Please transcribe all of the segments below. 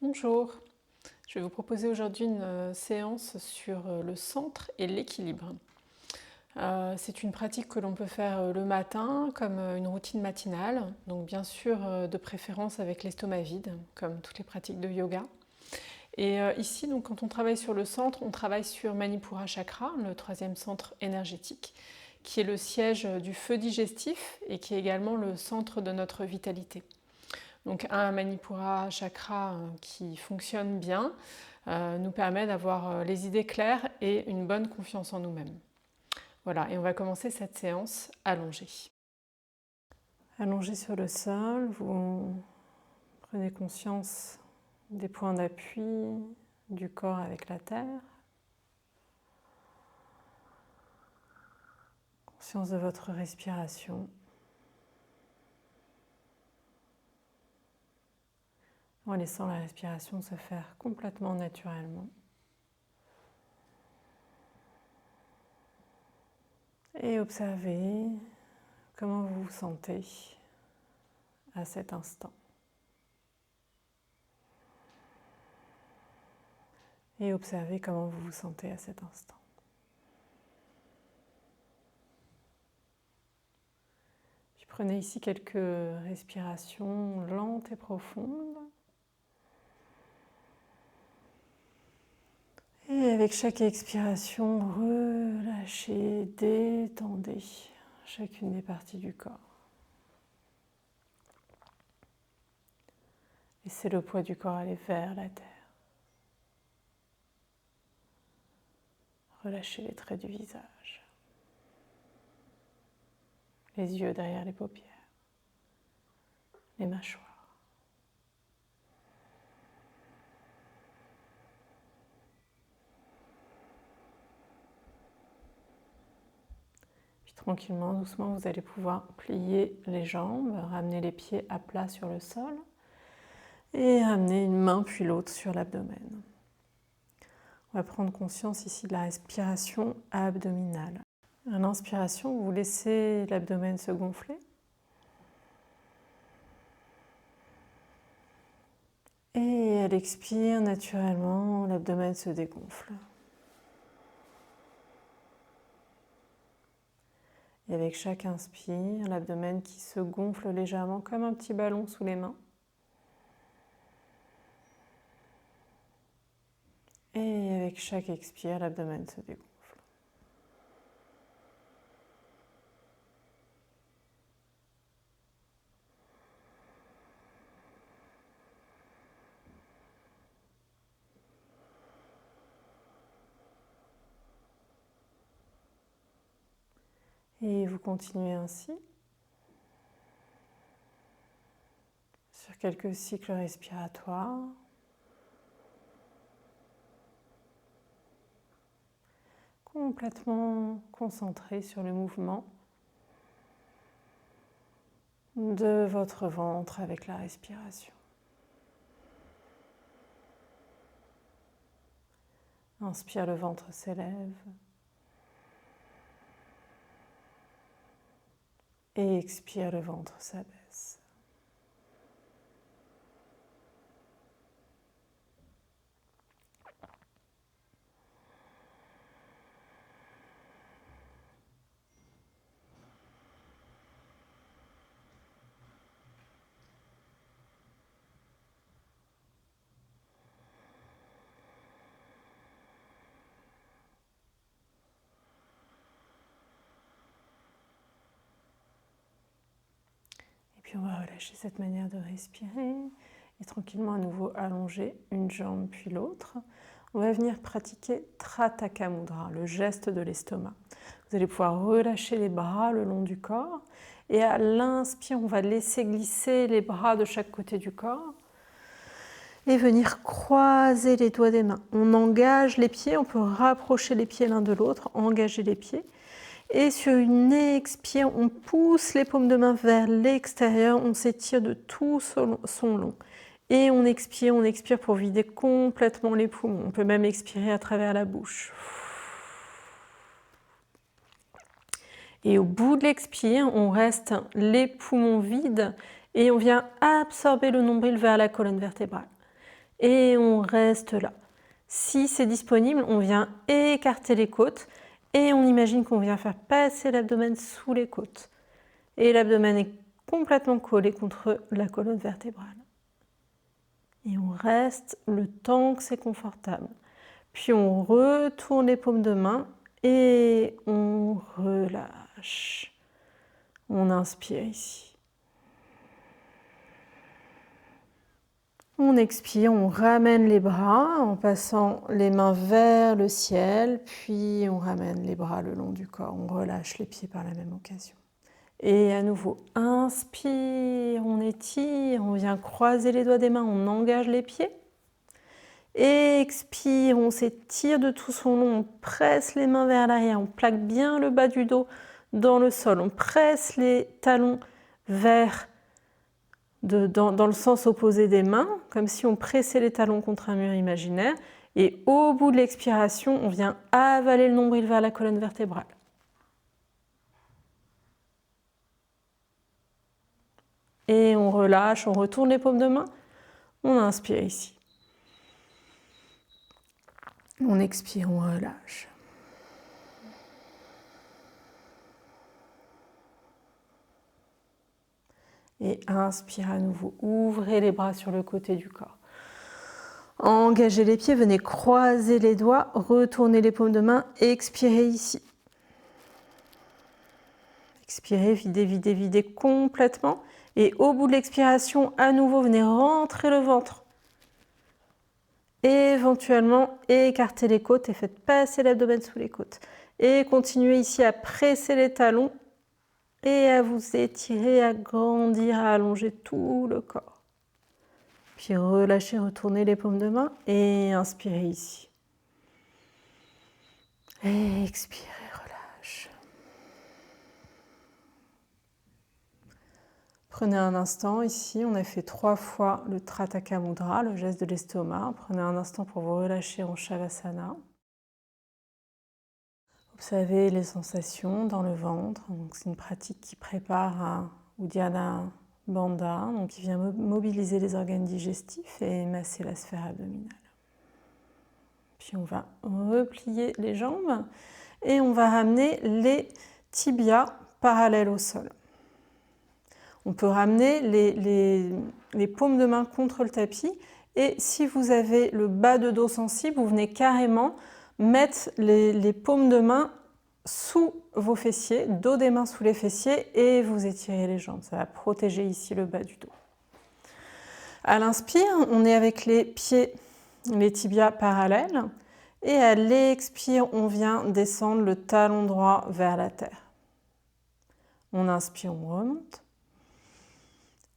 Bonjour, je vais vous proposer aujourd'hui une séance sur le centre et l'équilibre. C'est une pratique que l'on peut faire le matin comme une routine matinale, donc bien sûr de préférence avec l'estomac vide, comme toutes les pratiques de yoga. Et ici, donc, quand on travaille sur le centre, on travaille sur Manipura Chakra, le troisième centre énergétique, qui est le siège du feu digestif et qui est également le centre de notre vitalité. Donc un Manipura Chakra qui fonctionne bien nous permet d'avoir les idées claires et une bonne confiance en nous-mêmes. Voilà, et on va commencer cette séance allongée. Allongé sur le sol, vous prenez conscience des points d'appui du corps avec la terre. Conscience de votre respiration. En laissant la respiration se faire complètement naturellement. Et observez comment vous vous sentez à cet instant. Et observez comment vous vous sentez à cet instant. Puis prenez ici quelques respirations lentes et profondes. Et avec chaque expiration, relâchez, détendez chacune des parties du corps. Laissez le poids du corps aller vers la terre. Relâchez les traits du visage, les yeux derrière les paupières, les mâchoires. Puis tranquillement, doucement, vous allez pouvoir plier les jambes, ramener les pieds à plat sur le sol et ramener une main puis l'autre sur l'abdomen. On va prendre conscience ici de la respiration abdominale. À l'inspiration, vous laissez l'abdomen se gonfler. Et à l'expire, naturellement, l'abdomen se dégonfle. Et avec chaque inspire, l'abdomen qui se gonfle légèrement comme un petit ballon sous les mains. Et avec chaque expire, l'abdomen se dégonfle. Et vous continuez ainsi sur quelques cycles respiratoires. Complètement concentré sur le mouvement de votre ventre avec la respiration. Inspire, le ventre s'élève. Et expire, le ventre s'abaisse. Puis on va relâcher cette manière de respirer et tranquillement à nouveau allonger une jambe puis l'autre. On va venir pratiquer Trataka Mudra, le geste de l'estomac. Vous allez pouvoir relâcher les bras le long du corps et à l'inspire, on va laisser glisser les bras de chaque côté du corps et venir croiser les doigts des mains. On engage les pieds, on peut rapprocher les pieds l'un de l'autre, engager les pieds. Et sur une expire, on pousse les paumes de main vers l'extérieur, on s'étire de tout son long. Et on expire pour vider complètement les poumons. On peut même expirer à travers la bouche. Et au bout de l'expire, on reste les poumons vides et on vient absorber le nombril vers la colonne vertébrale. Et on reste là. Si c'est disponible, on vient écarter les côtes et on imagine qu'on vient faire passer l'abdomen sous les côtes. Et l'abdomen est complètement collé contre la colonne vertébrale. Et on reste le temps que c'est confortable. Puis on retourne les paumes de main et on relâche. On inspire ici. On expire, on ramène les bras en passant les mains vers le ciel, puis on ramène les bras le long du corps. On relâche les pieds par la même occasion. Et à nouveau, inspire, on étire, on vient croiser les doigts des mains, on engage les pieds. Expire, on s'étire de tout son long, on presse les mains vers l'arrière, on plaque bien le bas du dos dans le sol, on presse les talons dans le sens opposé des mains, comme si on pressait les talons contre un mur imaginaire. Et au bout de l'expiration, on vient avaler le nombril vers la colonne vertébrale. Et on relâche, on retourne les paumes de main, on inspire ici. On expire, on relâche. Et inspire à nouveau, ouvrez les bras sur le côté du corps. Engagez les pieds, venez croiser les doigts, retournez les paumes de main, expirez ici. Expirez, videz, videz, videz complètement. Et au bout de l'expiration, à nouveau, venez rentrer le ventre. Éventuellement, écartez les côtes et faites passer l'abdomen sous les côtes. Et continuez ici à presser les talons et à vous étirer, à grandir, à allonger tout le corps. Puis relâchez, retournez les paumes de main et inspirez ici. Et expirez, relâche. Prenez un instant ici, on a fait 3 fois le Trataka Mudra, le geste de l'estomac. Prenez un instant pour vous relâcher en Shavasana. Observez les sensations dans le ventre. C'est une pratique qui prépare à Uddiyana Bandha, donc qui vient mobiliser les organes digestifs et masser la sphère abdominale. Puis on va replier les jambes et on va ramener les tibias parallèles au sol. On peut ramener les paumes de main contre le tapis et si vous avez le bas de dos sensible, vous venez carrément mettre les paumes de main sous vos fessiers, dos des mains sous les fessiers et vous étirez les jambes. Ça va protéger ici le bas du dos. À l'inspire, on est avec les pieds, les tibias parallèles et à l'expire, on vient descendre le talon droit vers la terre. On inspire, on remonte.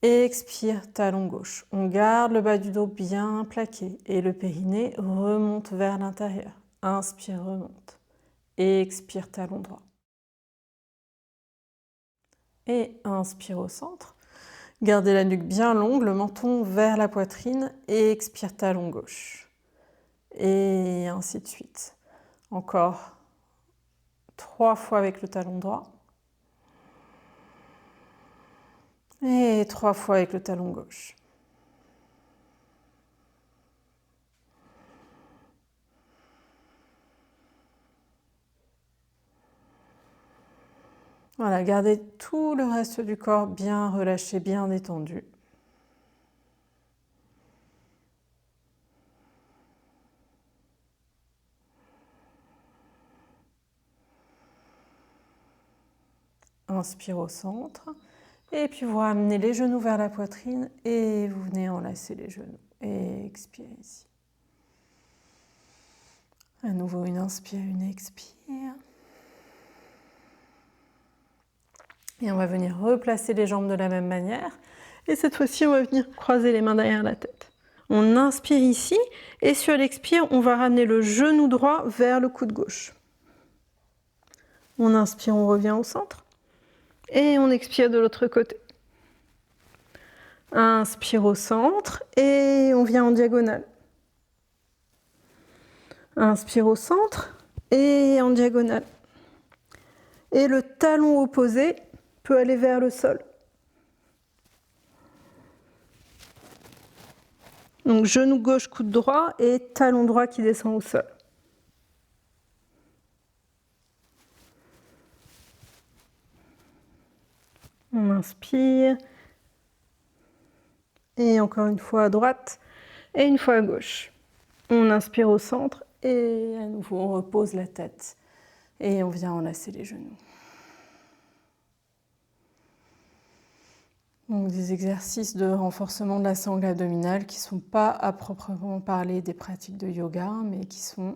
Expire, talon gauche. On garde le bas du dos bien plaqué et le périnée remonte vers l'intérieur. Inspire, remonte. Expire, talon droit. Et inspire au centre. Gardez la nuque bien longue, le menton vers la poitrine. Et expire, talon gauche. Et ainsi de suite. Encore 3 fois avec le talon droit. Et 3 fois avec le talon gauche. Voilà, gardez tout le reste du corps bien relâché, bien détendu. Inspire au centre. Et puis vous ramenez les genoux vers la poitrine et vous venez enlacer les genoux. Et expirez ici. À nouveau une inspire, une expire. Et on va venir replacer les jambes de la même manière. Et cette fois-ci, on va venir croiser les mains derrière la tête. On inspire ici et sur l'expire, on va ramener le genou droit vers le coude gauche. On inspire, on revient au centre. Et on expire de l'autre côté. Inspire au centre et on vient en diagonale. Inspire au centre et en diagonale. Et le talon opposé peut aller vers le sol. Donc genou gauche, coude droit et talon droit qui descend au sol. On inspire. Et encore une fois à droite et une fois à gauche. On inspire au centre et à nouveau on repose la tête. Et on vient enlacer les genoux. Donc des exercices de renforcement de la sangle abdominale qui ne sont pas à proprement parler des pratiques de yoga, mais qui sont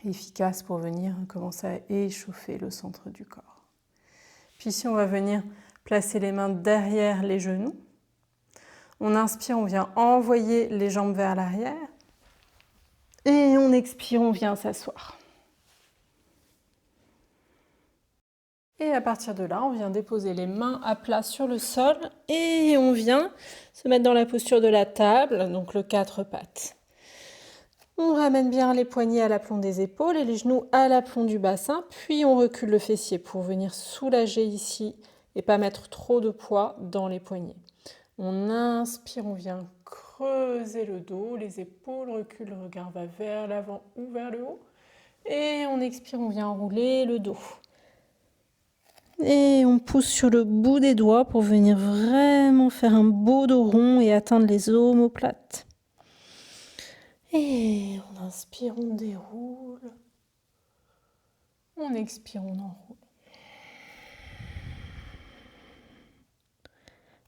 efficaces pour venir commencer à échauffer le centre du corps. Puis ici, on va venir placer les mains derrière les genoux. On inspire, on vient envoyer les jambes vers l'arrière. Et on expire, on vient s'asseoir. Et à partir de là, on vient déposer les mains à plat sur le sol et on vient se mettre dans la posture de la table, donc le 4 pattes. On ramène bien les poignets à l'aplomb des épaules et les genoux à l'aplomb du bassin, puis on recule le fessier pour venir soulager ici et pas mettre trop de poids dans les poignets. On inspire, on vient creuser le dos, les épaules reculent, le regard va vers l'avant ou vers le haut. Et on expire, on vient enrouler le dos. Et on pousse sur le bout des doigts pour venir vraiment faire un beau dos rond et atteindre les omoplates. Et on inspire, on déroule. On expire, on enroule.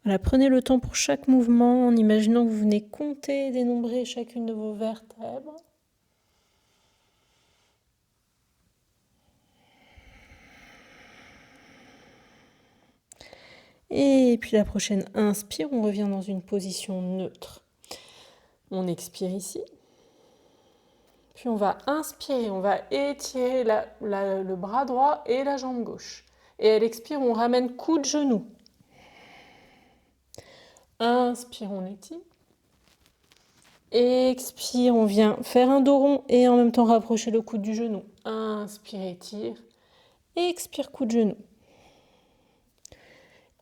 Voilà, prenez le temps pour chaque mouvement en imaginant que vous venez compter et dénombrer chacune de vos vertèbres. Et puis la prochaine inspire, on revient dans une position neutre. On expire ici. Puis on va inspirer, on va étirer le bras droit et la jambe gauche. Et à l'expire, on ramène coude genou. Inspire, on étire. Expire, on vient faire un dos rond et en même temps rapprocher le coude du genou. Inspire, étire. Expire, coude genou.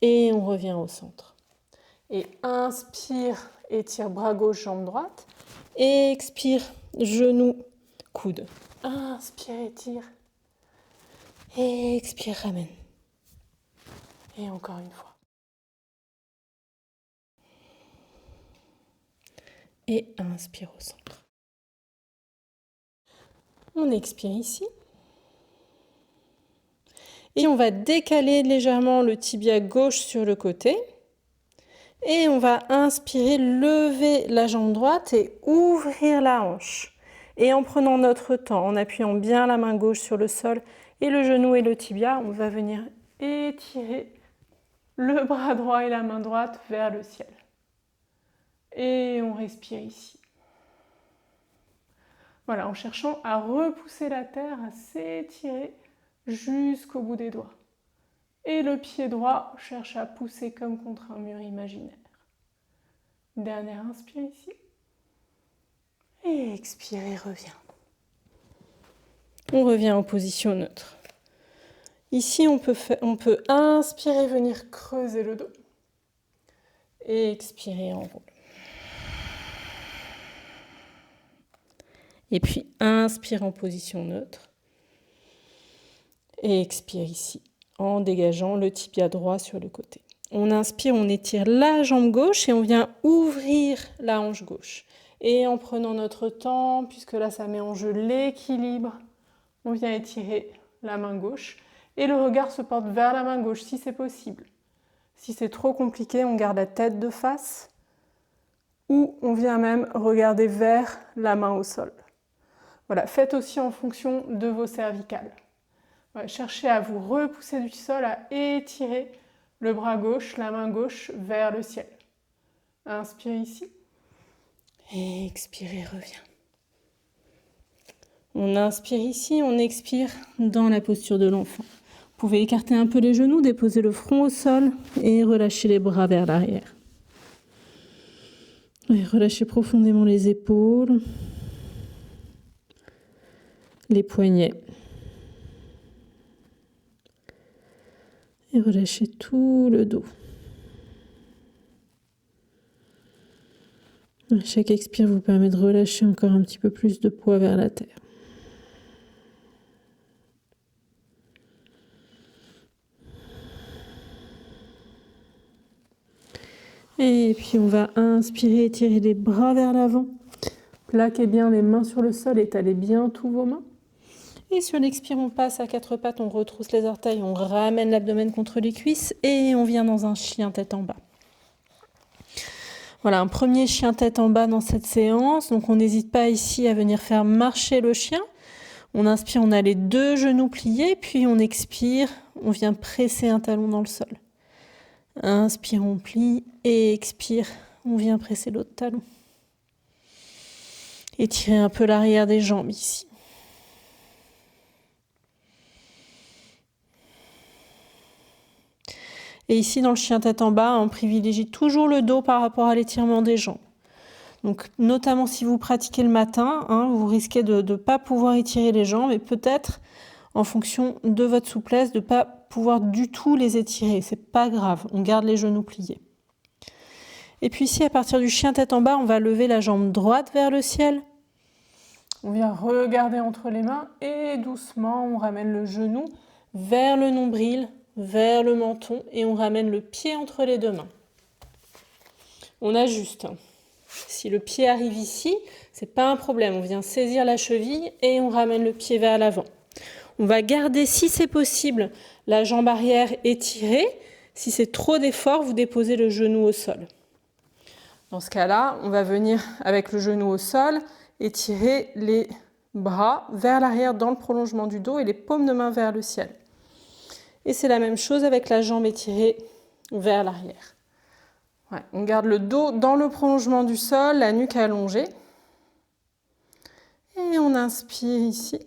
Et on revient au centre. Et inspire, étire bras gauche, jambe droite. Expire, genou, coude. Inspire, étire. Expire, ramène. Et encore une fois. Et inspire au centre. On expire ici. Et on va décaler légèrement le tibia gauche sur le côté. Et on va inspirer, lever la jambe droite et ouvrir la hanche. Et en prenant notre temps, en appuyant bien la main gauche sur le sol et le genou et le tibia, on va venir étirer le bras droit et la main droite vers le ciel. Et on respire ici. Voilà, en cherchant à repousser la terre, à s'étirer jusqu'au bout des doigts. Et le pied droit cherche à pousser comme contre un mur imaginaire. Dernière inspire ici. Et expire et revient. On revient en position neutre. Ici, on peut inspirer, venir creuser le dos. Et expirer, enroule. Et puis, inspire en position neutre. Et expire ici, en dégageant le tibia droit sur le côté. On inspire, on étire la jambe gauche et on vient ouvrir la hanche gauche. Et en prenant notre temps, puisque là, ça met en jeu l'équilibre, on vient étirer la main gauche. Et le regard se porte vers la main gauche, si c'est possible. Si c'est trop compliqué, on garde la tête de face. Ou on vient même regarder vers la main au sol. Voilà, faites aussi en fonction de vos cervicales. Ouais, cherchez à vous repousser du sol, à étirer le bras gauche, la main gauche vers le ciel. Inspirez ici. Et expirez, reviens. On inspire ici, on expire dans la posture de l'enfant. Vous pouvez écarter un peu les genoux, déposer le front au sol et relâcher les bras vers l'arrière. Et relâchez profondément les épaules, les poignets. Et relâchez tout le dos. Chaque expire vous permet de relâcher encore un petit peu plus de poids vers la terre. Et puis on va inspirer, étirer les bras vers l'avant. Plaquez bien les mains sur le sol, étalez bien tous vos mains. Et sur l'expire, on passe à quatre pattes, on retrousse les orteils, on ramène l'abdomen contre les cuisses et on vient dans un chien tête en bas. Voilà, un premier chien tête en bas dans cette séance. Donc on n'hésite pas ici à venir faire marcher le chien. On inspire, on a les deux genoux pliés, puis on expire, on vient presser un talon dans le sol. Inspire, on plie et expire, on vient presser l'autre talon. Étirez un peu l'arrière des jambes ici. Et ici, dans le chien tête en bas, on privilégie toujours le dos par rapport à l'étirement des jambes. Donc, notamment si vous pratiquez le matin, vous risquez de ne pas pouvoir étirer les jambes et peut-être, en fonction de votre souplesse, de ne pas pouvoir du tout les étirer. C'est pas grave, on garde les genoux pliés. Et puis ici, à partir du chien tête en bas, on va lever la jambe droite vers le ciel. On vient regarder entre les mains et doucement, on ramène le genou vers le nombril, vers le menton et on ramène le pied entre les deux mains. On ajuste. Si le pied arrive ici, c'est pas un problème. On vient saisir la cheville et on ramène le pied vers l'avant. On va garder, si c'est possible, la jambe arrière étirée. Si c'est trop d'effort, vous déposez le genou au sol. Dans ce cas-là, on va venir avec le genou au sol, étirer les bras vers l'arrière dans le prolongement du dos et les paumes de main vers le ciel. Et c'est la même chose avec la jambe étirée vers l'arrière. Ouais, on garde le dos dans le prolongement du sol, la nuque allongée. Et on inspire ici.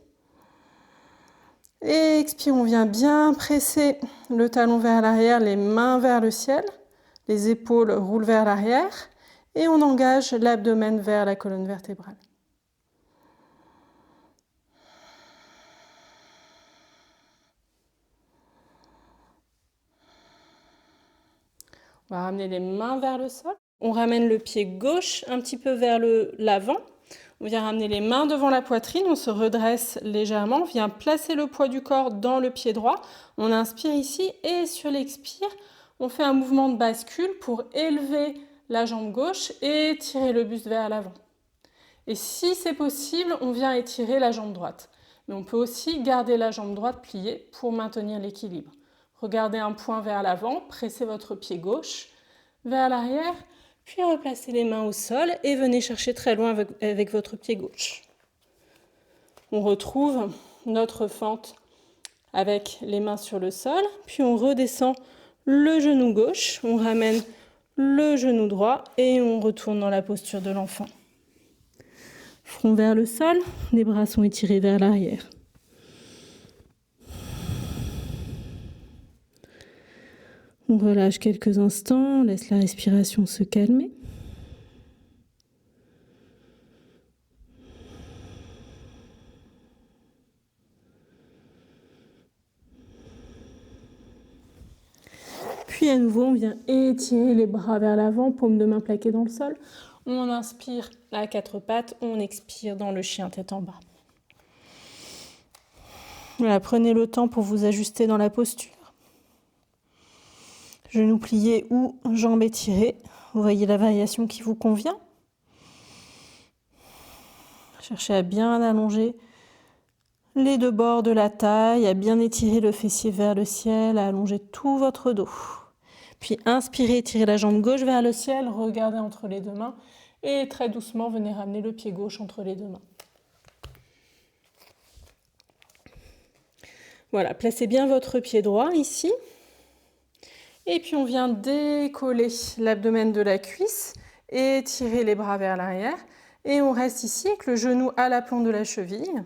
Et expire, on vient bien presser le talon vers l'arrière, les mains vers le ciel. Les épaules roulent vers l'arrière. Et on engage l'abdomen vers la colonne vertébrale. On va ramener les mains vers le sol. On ramène le pied gauche un petit peu vers l'avant. On vient ramener les mains devant la poitrine, on se redresse légèrement, on vient placer le poids du corps dans le pied droit. On inspire ici et sur l'expire, on fait un mouvement de bascule pour élever la jambe gauche et tirer le buste vers l'avant. Et si c'est possible, on vient étirer la jambe droite. Mais on peut aussi garder la jambe droite pliée pour maintenir l'équilibre. Regardez un point vers l'avant, pressez votre pied gauche vers l'arrière, puis replacez les mains au sol et venez chercher très loin avec votre pied gauche. On retrouve notre fente avec les mains sur le sol, puis on redescend le genou gauche, on ramène le genou droit et on retourne dans la posture de l'enfant. Front vers le sol, les bras sont étirés vers l'arrière. On relâche quelques instants, on laisse la respiration se calmer. Puis à nouveau, on vient étirer les bras vers l'avant, paume de main plaquée dans le sol. On inspire à quatre pattes, on expire dans le chien tête en bas. Voilà, prenez le temps pour vous ajuster dans la posture. Genoux pliés ou jambes étirées. Vous voyez la variation qui vous convient. Cherchez à bien allonger les deux bords de la taille, à bien étirer le fessier vers le ciel, à allonger tout votre dos. Puis inspirez, étirez la jambe gauche vers le ciel, regardez entre les deux mains et très doucement, venez ramener le pied gauche entre les deux mains. Voilà, placez bien votre pied droit ici. Et puis on vient décoller l'abdomen de la cuisse et tirer les bras vers l'arrière. Et on reste ici avec le genou à l'aplomb de la cheville.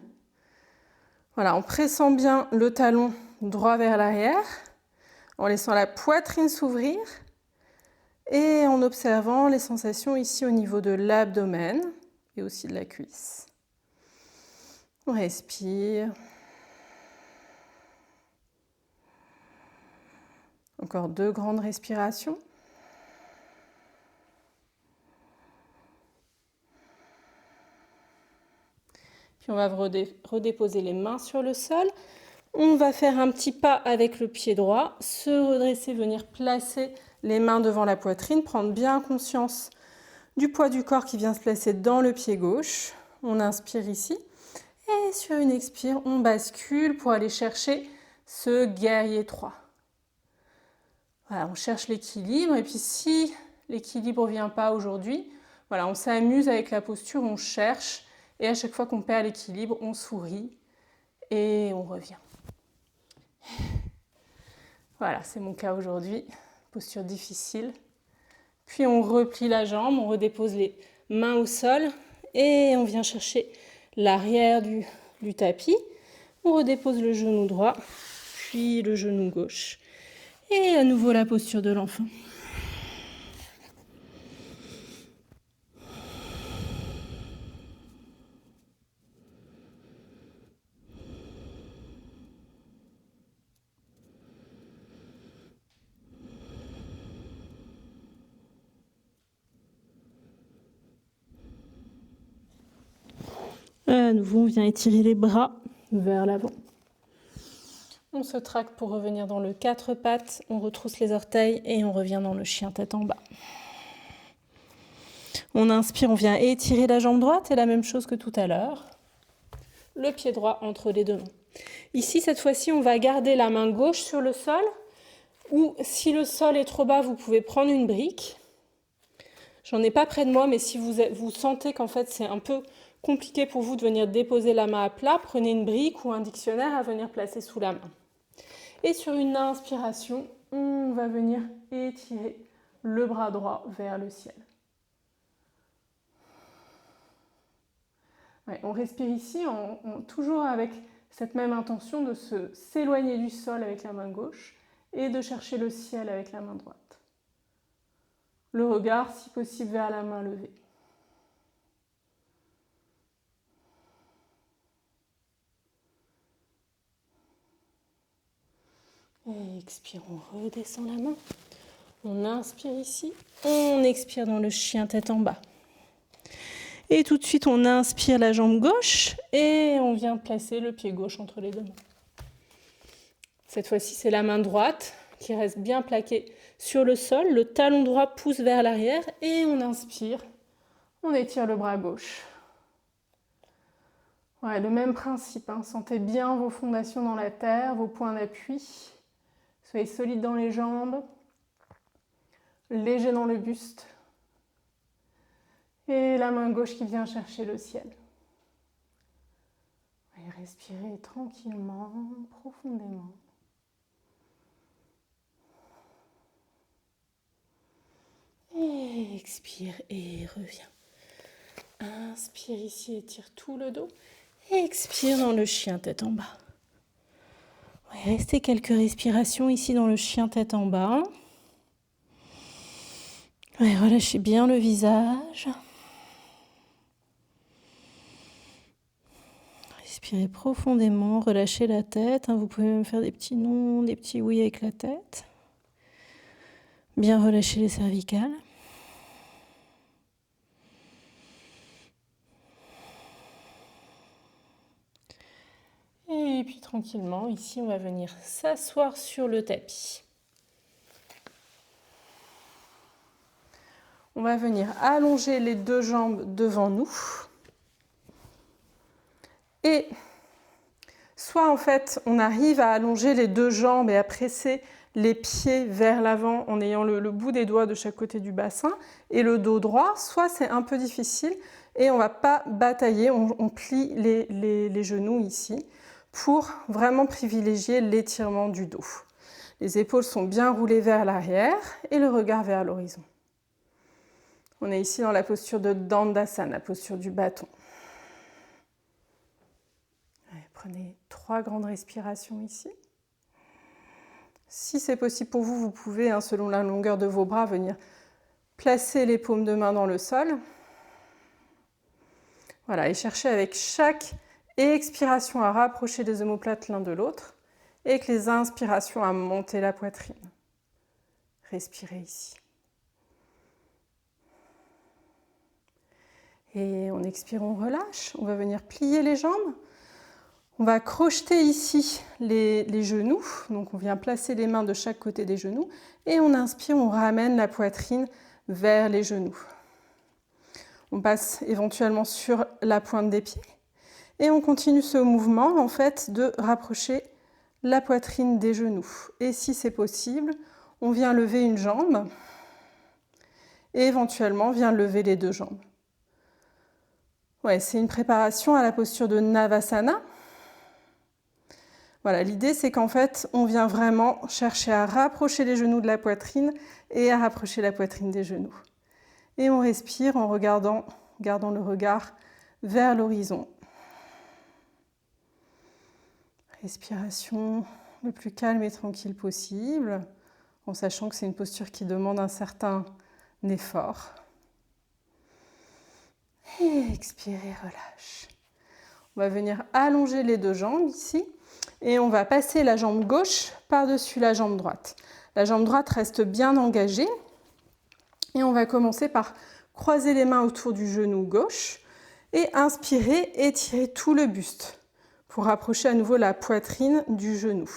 Voilà, en pressant bien le talon droit vers l'arrière, en laissant la poitrine s'ouvrir et en observant les sensations ici au niveau de l'abdomen et aussi de la cuisse. On respire. Encore 2 grandes respirations. Puis on va redéposer les mains sur le sol. On va faire un petit pas avec le pied droit, se redresser, venir placer les mains devant la poitrine, prendre bien conscience du poids du corps qui vient se placer dans le pied gauche. On inspire ici. Et sur une expire, on bascule pour aller chercher ce guerrier 3. Voilà, on cherche l'équilibre. Et puis si l'équilibre ne vient pas aujourd'hui, voilà, on s'amuse avec la posture, on cherche. Et à chaque fois qu'on perd l'équilibre, on sourit et on revient. Voilà, c'est mon cas aujourd'hui. Posture difficile. Puis on replie la jambe, on redépose les mains au sol et on vient chercher l'arrière du tapis. On redépose le genou droit, puis le genou gauche. Et à nouveau la posture de l'enfant. À nouveau, on vient étirer les bras vers l'avant. On se traque pour revenir dans le 4 pattes, on retrousse les orteils et on revient dans le chien tête en bas. On inspire, on vient étirer la jambe droite, c'est la même chose que tout à l'heure. Le pied droit entre les deux mains. Ici, cette fois-ci, on va garder la main gauche sur le sol, ou si le sol est trop bas, vous pouvez prendre une brique. J'en ai pas près de moi, mais si vous sentez qu'en fait c'est un peu compliqué pour vous de venir déposer la main à plat, prenez une brique ou un dictionnaire à venir placer sous la main. Et sur une inspiration, on va venir étirer le bras droit vers le ciel. Ouais, on respire ici toujours avec cette même intention de s'éloigner du sol avec la main gauche et de chercher le ciel avec la main droite. Le regard, si possible, vers la main levée. Et expire, on redescend la main. On inspire ici, on expire dans le chien tête en bas. Et tout de suite, on inspire la jambe gauche et on vient placer le pied gauche entre les deux mains. Cette fois-ci, c'est la main droite qui reste bien plaquée sur le sol. Le talon droit pousse vers l'arrière et on inspire. On étire le bras gauche. Ouais, le même principe, hein. Sentez bien vos fondations dans la terre, vos points d'appui. Soyez solide dans les jambes, léger dans le buste. Et la main gauche qui vient chercher le ciel. Et respirez tranquillement, profondément. Et expire et reviens. Inspire ici, étire tout le dos. Et expire dans le chien tête en bas. Ouais, restez quelques respirations ici dans le chien tête en bas. Ouais, relâchez bien le visage. Respirez profondément, relâchez la tête. Vous pouvez même faire des petits non, des petits oui avec la tête. Bien relâcher les cervicales. Et puis tranquillement, ici, on va venir s'asseoir sur le tapis. On va venir allonger les deux jambes devant nous. Et soit en fait, on arrive à allonger les deux jambes et à presser les pieds vers l'avant en ayant le bout des doigts de chaque côté du bassin et le dos droit, soit c'est un peu difficile et on ne va pas batailler, on plie les genoux ici pour vraiment privilégier l'étirement du dos. Les épaules sont bien roulées vers l'arrière et le regard vers l'horizon. On est ici dans la posture de Dandasana, la posture du bâton. Allez, prenez 3 grandes respirations ici. Si c'est possible pour vous, vous pouvez, selon la longueur de vos bras, venir placer les paumes de main dans le sol. Voilà, et cherchez avec chaque expiration à rapprocher les omoplates l'un de l'autre et avec les inspirations à monter la poitrine. Respirez ici. Et on expire, on relâche. On va venir plier les jambes. On va crocheter ici les genoux. Donc on vient placer les mains de chaque côté des genoux. Et on inspire, on ramène la poitrine vers les genoux. On passe éventuellement sur la pointe des pieds. Et on continue ce mouvement en fait de rapprocher la poitrine des genoux. Et si c'est possible, on vient lever une jambe et éventuellement vient lever les deux jambes. Ouais, c'est une préparation à la posture de Navasana. Voilà, l'idée c'est qu'en fait, on vient vraiment chercher à rapprocher les genoux de la poitrine et à rapprocher la poitrine des genoux. Et on respire en gardant le regard vers l'horizon. Respiration le plus calme et tranquille possible, en sachant que c'est une posture qui demande un certain effort. Et expirez, relâche. On va venir allonger les deux jambes ici et on va passer la jambe gauche par-dessus la jambe droite. La jambe droite reste bien engagée et on va commencer par croiser les mains autour du genou gauche et inspirer, étirer tout le buste pour rapprocher à nouveau la poitrine du genou.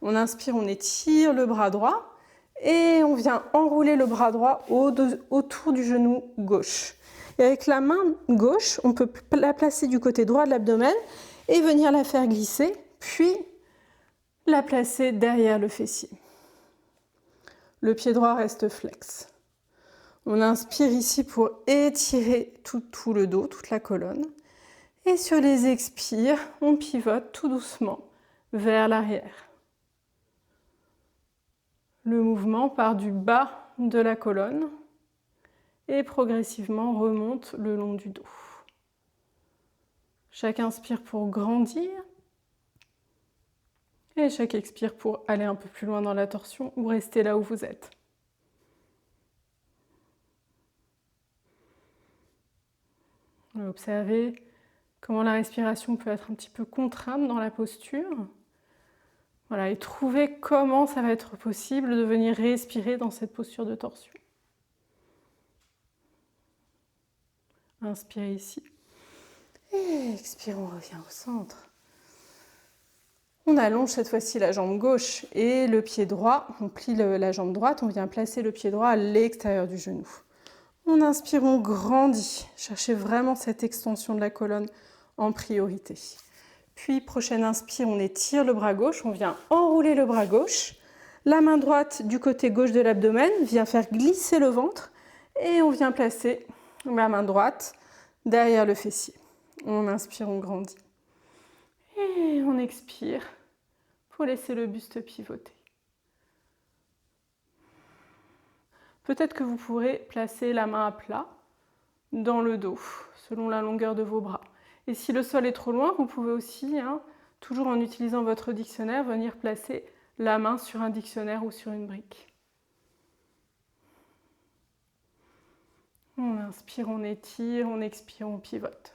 On inspire, on étire le bras droit et on vient enrouler le bras droit autour du genou gauche. Et avec la main gauche, on peut la placer du côté droit de l'abdomen et venir la faire glisser, puis la placer derrière le fessier. Le pied droit reste flex. On inspire ici pour étirer tout le dos, toute la colonne. Et sur les expires, on pivote tout doucement vers l'arrière. Le mouvement part du bas de la colonne et progressivement remonte le long du dos. Chaque inspire pour grandir et chaque expire pour aller un peu plus loin dans la torsion ou rester là où vous êtes. Observez comment la respiration peut être un petit peu contrainte dans la posture. Voilà, et trouvez comment ça va être possible de venir respirer dans cette posture de torsion. Inspirez ici. Et expire, on revient au centre. On allonge cette fois-ci la jambe gauche et le pied droit. On plie la jambe droite, on vient placer le pied droit à l'extérieur du genou. On inspire, on grandit. Cherchez vraiment cette extension de la colonne en priorité. Puis, prochaine inspire, on étire le bras gauche, on vient enrouler le bras gauche. La main droite du côté gauche de l'abdomen vient faire glisser le ventre et on vient placer la main droite derrière le fessier. On inspire, on grandit. Et on expire pour laisser le buste pivoter. Peut-être que vous pourrez placer la main à plat dans le dos, selon la longueur de vos bras. Et si le sol est trop loin, vous pouvez aussi, toujours en utilisant votre dictionnaire, venir placer la main sur un dictionnaire ou sur une brique. On inspire, on étire, on expire, on pivote.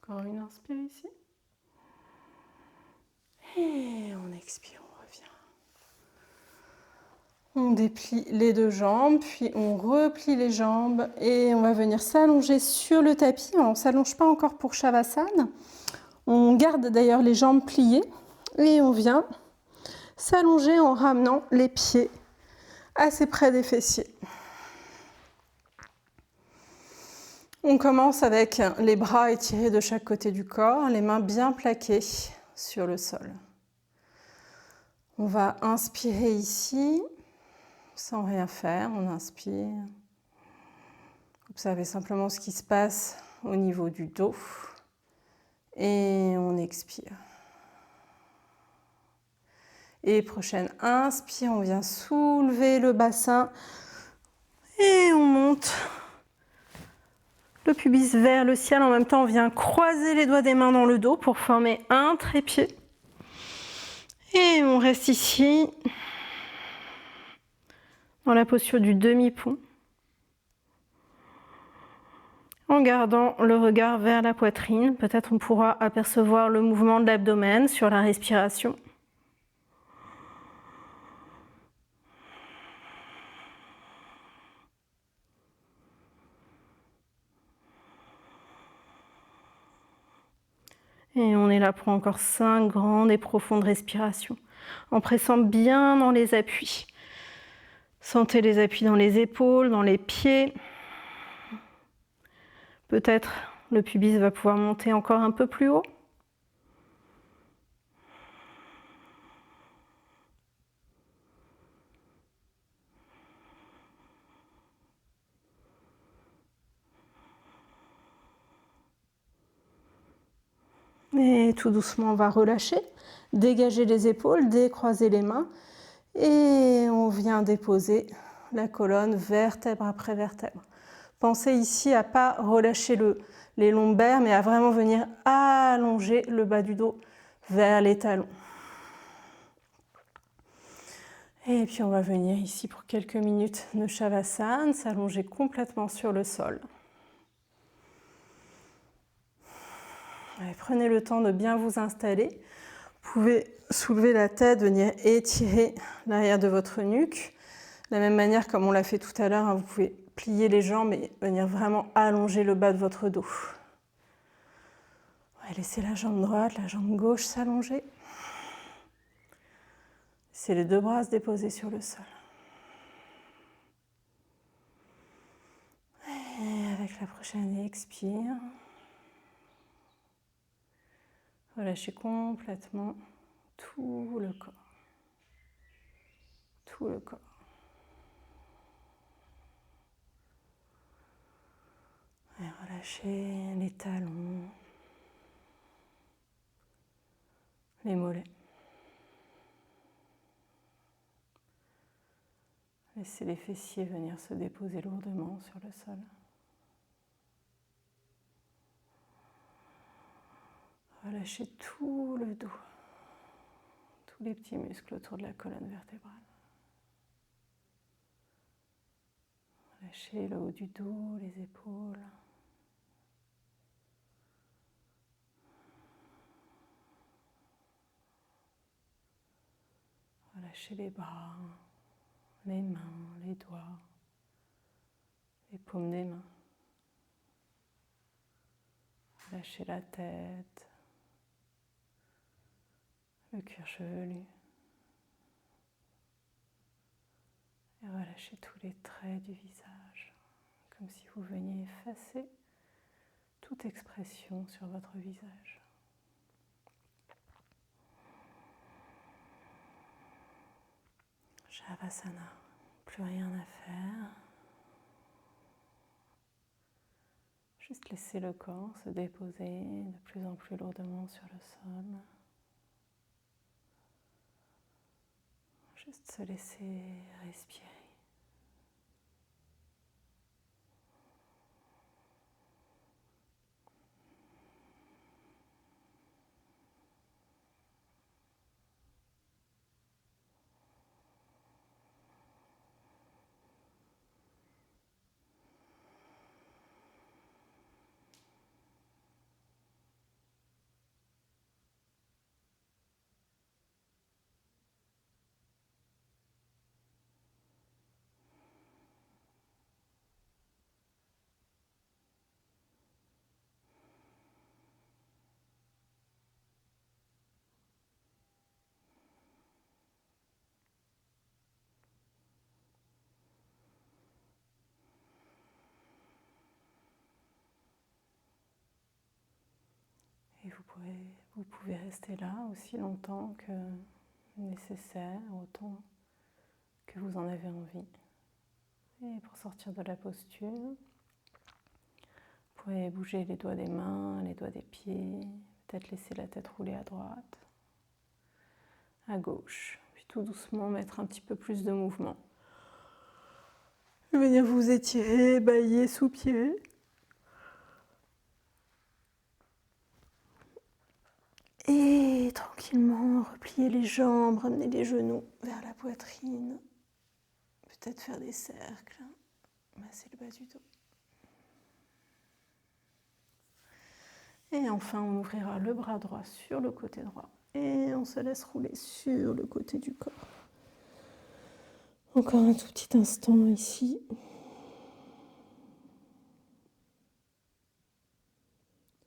Encore une inspire ici. Et on expire, on revient. On déplie les deux jambes, puis on replie les jambes et on va venir s'allonger sur le tapis. Alors, on ne s'allonge pas encore pour Shavasana. On garde d'ailleurs les jambes pliées et on vient s'allonger en ramenant les pieds assez près des fessiers. On commence avec les bras étirés de chaque côté du corps, les mains bien plaquées sur le sol. On va inspirer ici, sans rien faire, on inspire. Observez simplement ce qui se passe au niveau du dos et on expire. Et prochaine inspire, on vient soulever le bassin et on monte le pubis vers le ciel. En même temps, on vient croiser les doigts des mains dans le dos pour former un trépied. Et on reste ici, dans la posture du demi-pont, en gardant le regard vers la poitrine. Peut-être on pourra apercevoir le mouvement de l'abdomen sur la respiration. Et on est là pour encore 5 grandes et profondes respirations, en pressant bien dans les appuis. Sentez les appuis dans les épaules, dans les pieds. Peut-être le pubis va pouvoir monter encore un peu plus haut. Et tout doucement, on va relâcher, dégager les épaules, décroiser les mains. Et on vient déposer la colonne vertèbre après vertèbre. Pensez ici à ne pas relâcher les lombaires, mais à vraiment venir allonger le bas du dos vers les talons. Et puis on va venir ici pour quelques minutes de Shavasana, s'allonger complètement sur le sol. Allez, prenez le temps de bien vous installer. Vous pouvez soulever la tête, venir étirer l'arrière de votre nuque. De la même manière comme on l'a fait tout à l'heure, vous pouvez plier les jambes et venir vraiment allonger le bas de votre dos. Laissez la jambe droite, la jambe gauche s'allonger. Laissez les deux bras se déposer sur le sol. Et avec la prochaine expire, relâchez complètement tout le corps. Tout le corps. Et relâchez les talons, les mollets. Laissez les fessiers venir se déposer lourdement sur le sol. Relâchez tout le dos, tous les petits muscles autour de la colonne vertébrale. Relâchez le haut du dos, les épaules. Relâchez les bras, les mains, les doigts, les paumes des mains. Relâchez la tête, le cuir chevelu. Et relâchez tous les traits du visage, comme si vous veniez effacer toute expression sur votre visage. Shavasana, plus rien à faire. Juste laisser le corps se déposer de plus en plus lourdement sur le sol. Juste se laisser respirer. Et vous pouvez rester là aussi longtemps que nécessaire, autant que vous en avez envie. Et pour sortir de la posture, vous pouvez bouger les doigts des mains, les doigts des pieds, peut-être laisser la tête rouler à droite, à gauche, puis tout doucement mettre un petit peu plus de mouvement. Venir vous étirer, bâiller sous pied. Et tranquillement, replier les jambes, ramener les genoux vers la poitrine. Peut-être faire des cercles, masser le bas du dos. Et enfin, on ouvrira le bras droit sur le côté droit. Et on se laisse rouler sur le côté du corps. Encore un tout petit instant ici.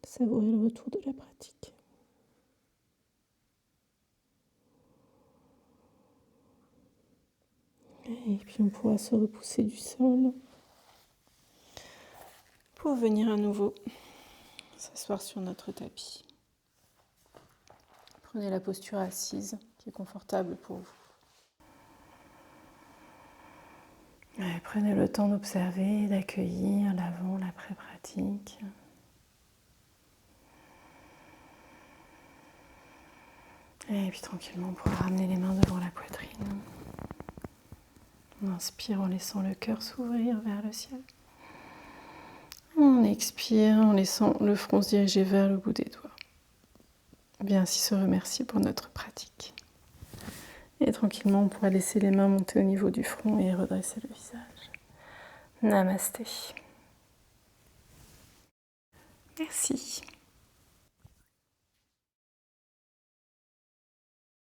Savourer le retour de la pratique. Et puis on pourra se repousser du sol pour venir à nouveau s'asseoir sur notre tapis. Prenez la posture assise qui est confortable pour vous. Et prenez le temps d'observer, d'accueillir l'avant, l'après-pratique. Et puis tranquillement, on pourra ramener les mains devant la poitrine. On inspire en laissant le cœur s'ouvrir vers le ciel. On expire en laissant le front se diriger vers le bout des doigts. Bien ainsi se remercier pour notre pratique. Et tranquillement, on pourra laisser les mains monter au niveau du front et redresser le visage. Namasté. Merci.